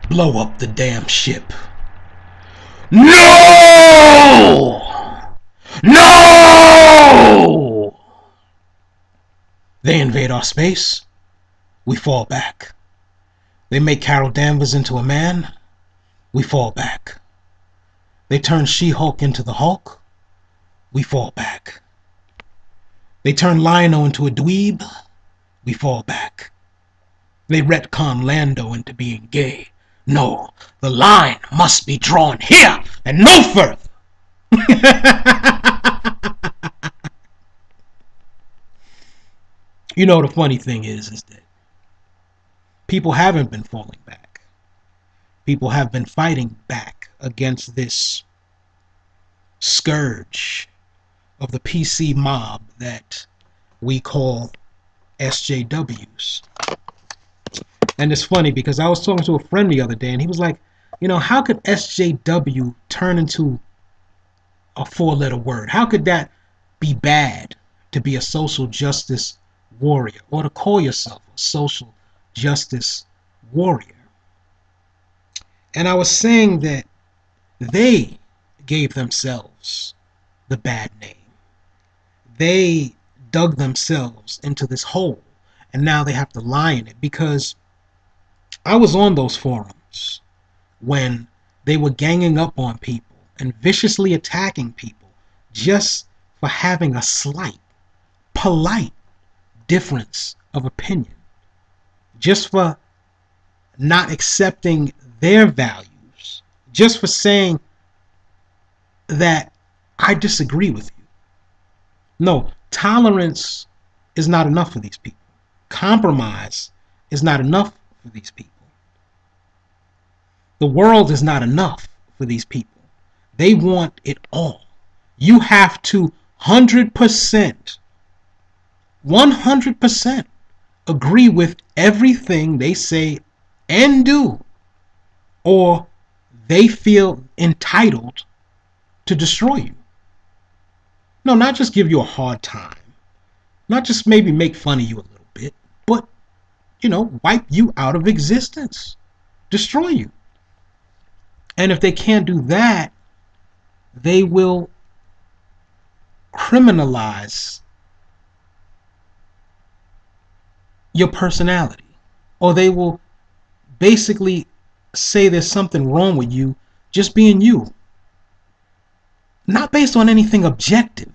Blow up the damn ship. No! No! They invade our space. We fall back. They make Carol Danvers into a man. We fall back. They turn She-Hulk into the Hulk. We fall back. They turn Lion-O into a dweeb. We fall back. They retcon Lando into being gay. No, the line must be drawn here and no further. You know, the funny thing is that people haven't been falling back. People have been fighting back against this scourge of the PC mob that we call SJWs. And it's funny because I was talking to a friend the other day and he was like, you know, how could SJW turn into a four-letter word? How could that be bad to be a social justice warrior or to call yourself a social justice warrior? And I was saying that they gave themselves the bad name. They dug themselves into this hole and now they have to lie in it, because I was on those forums when they were ganging up on people and viciously attacking people just for having a slight, polite difference of opinion, just for not accepting their values, just for saying that I disagree with you. No, tolerance is not enough for these people. Compromise is not enough for these people. The world is not enough for these people. They want it all. You have to 100%, 100% agree with everything they say and do, or they feel entitled to destroy you. No, not just give you a hard time, not just maybe make fun of you a little bit, but, you know, wipe you out of existence, destroy you. And if they can't do that, they will criminalize your personality, or they will basically say there's something wrong with you just being you, not based on anything objective,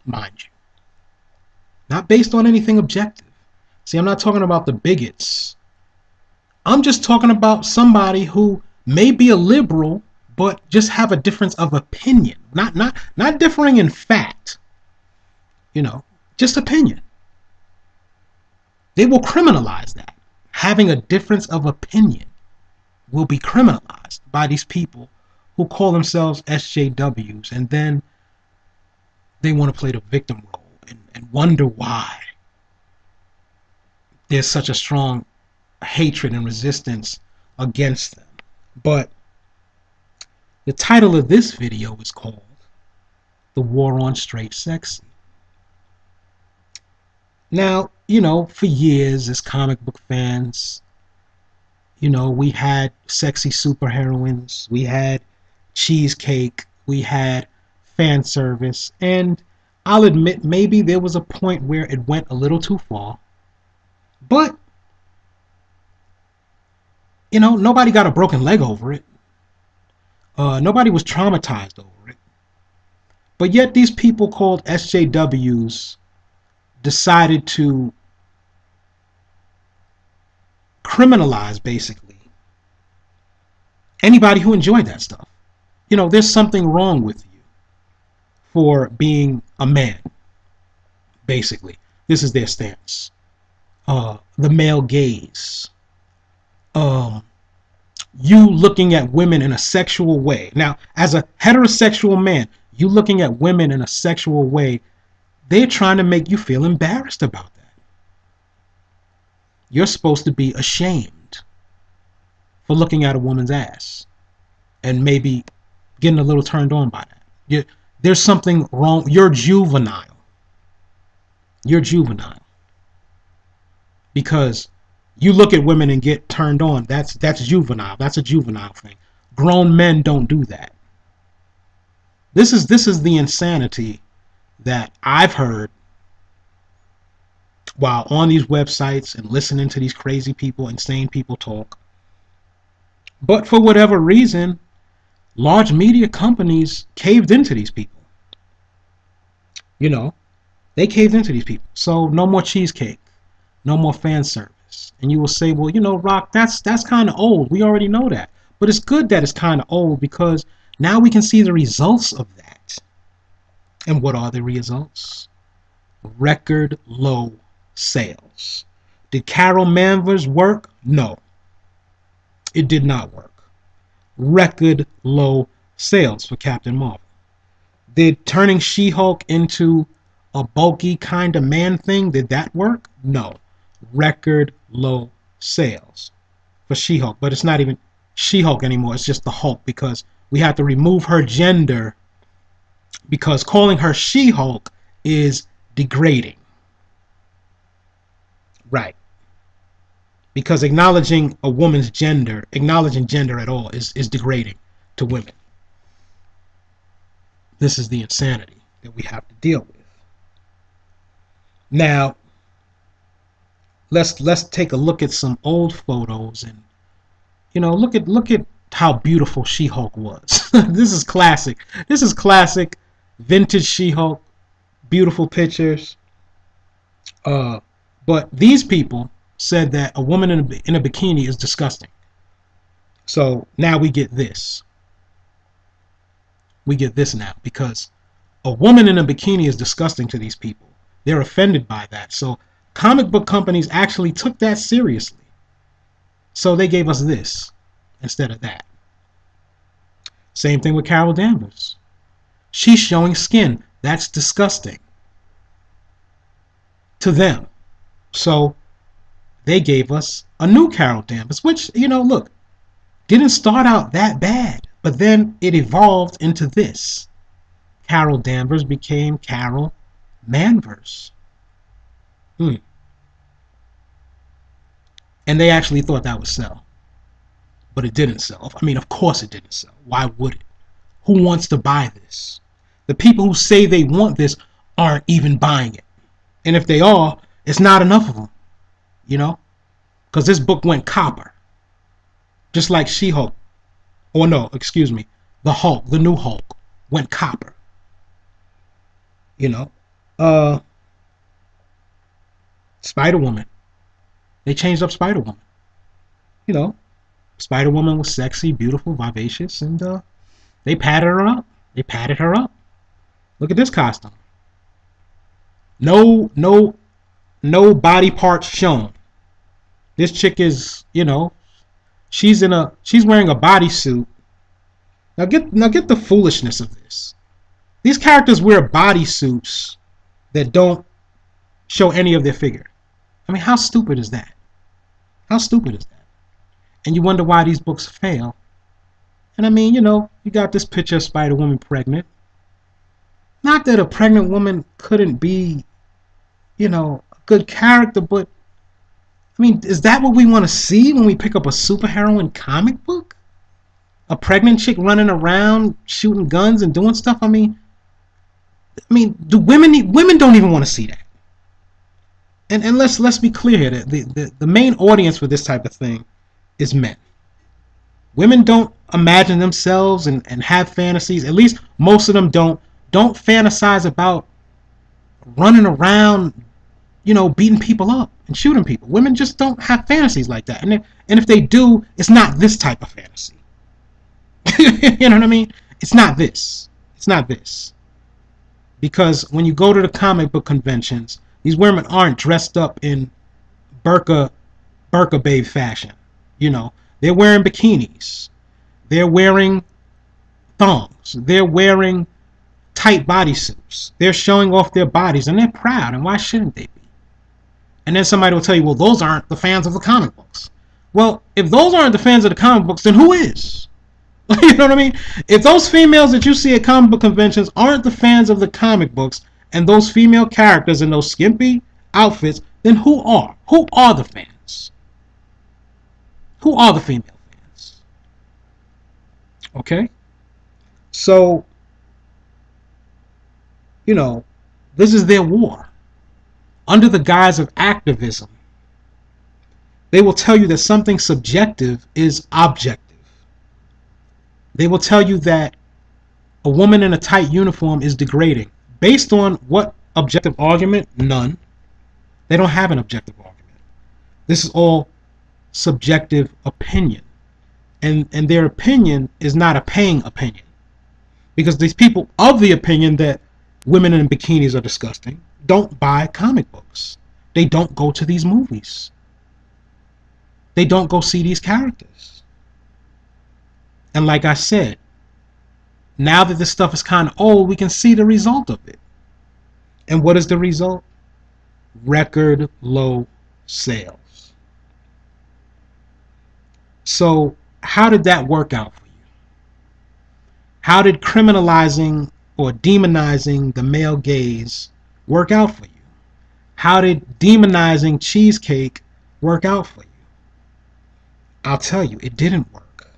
mind you, not based on anything objective. See, I'm not talking about the bigots. I'm just talking about somebody who may be a liberal but just have a difference of opinion, not differing in fact, you know, just opinion. They will criminalize that. Having a difference of opinion will be criminalized by these people who call themselves SJWs, and then they want to play the victim role and wonder why there's such a strong hatred and resistance against them. But the title of this video is called The War on Straight Sexy. Now, you know, for years as comic book fans, you know, we had sexy superheroines, we had cheesecake, we had fan service, and I'll admit maybe there was a point where it went a little too far, but, you know, nobody got a broken leg over it. Nobody was traumatized over it. But yet these people called SJWs decided to criminalize, basically, anybody who enjoyed that stuff. You know, there's something wrong with you for being a man, basically. This is their stance. The male gaze. You looking at women in a sexual way. Now, as a heterosexual man, you looking at women in a sexual way, they're trying to make you feel embarrassed about that. You're supposed to be ashamed for looking at a woman's ass and maybe getting a little turned on by that. There's something wrong. You're juvenile. You're juvenile. Because You look at women and get turned on. That's juvenile. That's a juvenile thing. Grown men don't do that. This is the insanity that I've heard while on these websites and listening to these crazy people, insane people talk. But for whatever reason, large media companies caved into these people. You know, they caved into these people. So no more cheesecake, no more fan service. And you will say, well, you know, Rock, that's kind of old. We already know that. But it's good that it's kind of old because now we can see the results of that. And what are the results? Record low sales. Did Carol Manvers work? No. It did not work. Record low sales for Captain Marvel. Did turning She-Hulk into a bulky kind of man thing, did that work? No. Record low sales for She-Hulk. But it's not even She-Hulk anymore. It's just the Hulk because we have to remove her gender because calling her She-Hulk is degrading. Right. Because acknowledging a woman's gender, acknowledging gender at all is degrading to women. This is the insanity that we have to deal with. Now, let's take a look at some old photos and look at how beautiful She-Hulk was. This is classic. This is classic vintage She-Hulk, beautiful pictures. But these people said that a woman in a bikini is disgusting. So now we get this. We get this now because a woman in a bikini is disgusting to these people. They're offended by that. So comic book companies actually took that seriously. So they gave us this instead of that. Same thing with Carol Danvers. She's showing skin. That's disgusting to them. So they gave us a new Carol Danvers, which, look, didn't start out that bad, but then it evolved into this. Carol Danvers became Carol Manvers. And they actually thought that would sell. But it didn't sell. I mean, of course it didn't sell. Why would it? Who wants to buy this? The people who say they want this aren't even buying it. And if they are, it's not enough of them. Because this book went copper. Just like She-Hulk. Or no, excuse me. The Hulk, the new Hulk, went copper. Spider-Woman. They changed up Spider-Woman. Spider-Woman was sexy, beautiful, vivacious, and they padded her up. They padded her up. Look at this costume. No body parts shown. This chick is, she's wearing a bodysuit. Now get the foolishness of this. These characters wear bodysuits that don't show any of their figure. I mean, how stupid is that? How stupid is that? And you wonder why these books fail. And I mean, you got this picture of Spider-Woman pregnant. Not that a pregnant woman couldn't be, a good character, but I mean, is that what we want to see when we pick up a superheroine comic book? A pregnant chick running around shooting guns and doing stuff? I mean, do women don't even want to see that. And let's be clear here. The main audience for this type of thing is men. Women don't imagine themselves and have fantasies. At least most of them don't fantasize about running around, beating people up and shooting people. Women just don't have fantasies like that. And if they do, it's not this type of fantasy. You know what I mean? It's not this. It's not this. Because when you go to the comic book conventions, these women aren't dressed up in burqa babe fashion. They're wearing bikinis. They're wearing thongs. They're wearing tight bodysuits. They're showing off their bodies, and they're proud. And why shouldn't they be? And then somebody will tell you, well, those aren't the fans of the comic books. Well, if those aren't the fans of the comic books, then who is? You know what I mean? If those females that you see at comic book conventions aren't the fans of the comic books, and those female characters in those skimpy outfits, then who are? Who are the fans? Who are the female fans? Okay? So, you know, this is their war. Under the guise of activism, they will tell you that something subjective is objective. They will tell you that a woman in a tight uniform is degrading. Based on what objective argument? None. They don't have an objective argument. This is all subjective opinion. And their opinion is not a paying opinion. Because these people of the opinion that women in bikinis are disgusting don't buy comic books. They don't go to these movies. They don't go see these characters. And like I said, now that this stuff is kind of old, we can see the result of it. And what is the result? Record low sales. So how did that work out for you? How did criminalizing or demonizing the male gaze work out for you? How did demonizing cheesecake work out for you? I'll tell you, it didn't work.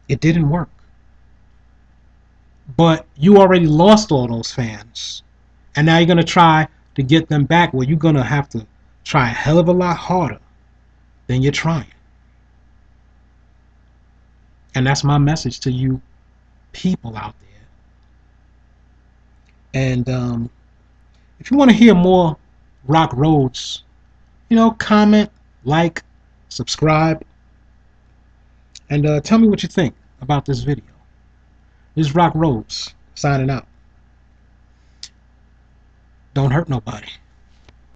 It didn't work. But you already lost all those fans. And now you're going to try to get them back. Well, you're going to have to try a hell of a lot harder than you're trying. And that's my message to you people out there. And if you want to hear more Rock Roads, comment, like, subscribe, and tell me what you think about this video. This is Rock Roads signing out. Don't hurt nobody.